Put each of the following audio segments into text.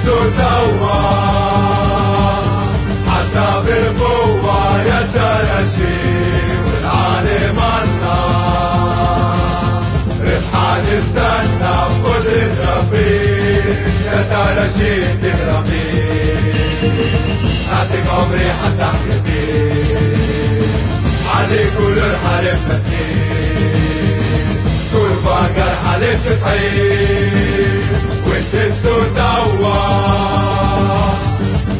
توا حتى بالقوة يتلاشي والعالم النار ربحة نستنى بقدرة ربي يتلاشي تهربي أعطيك عمري حتى أحيي علي كل الحرب مسكين كل فقر حلف تحيي وانت توا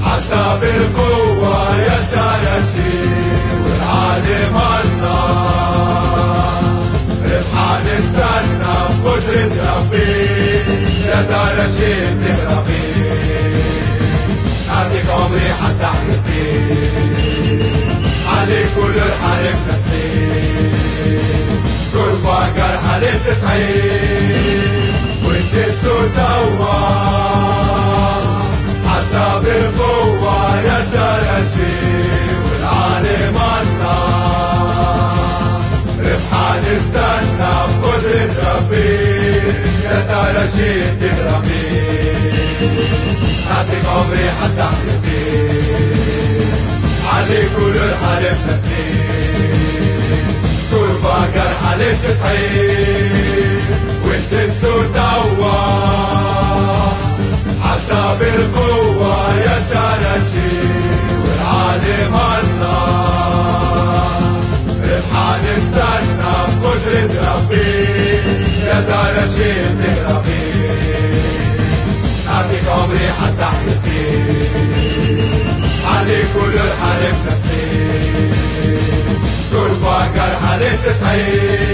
حتى بالقوة يتلاشي والعالم النار ربحة نستنى بقدرة ربي يتلاشي تهربي أعطيك عمري حتى أحيي علي كل الحرب مسكين كل فقر حلف تحيي وانت توا حتى بالقوة يتلاشي والعالم النار ربحة نستنى بقدرة ربي يتلاشي تهربي أعطيك عمري حتى أحيي علي كل الحرب مسكين كل فقر حلف تحيي وانت توا حتى بالقوة يتلاشي والعالم النار ربحة نستنى بقدرة ربي يتلاشي تهربي أعطيك عمري حتى أحيي علي كل الحرب مسكين كل فقر حلف تحيي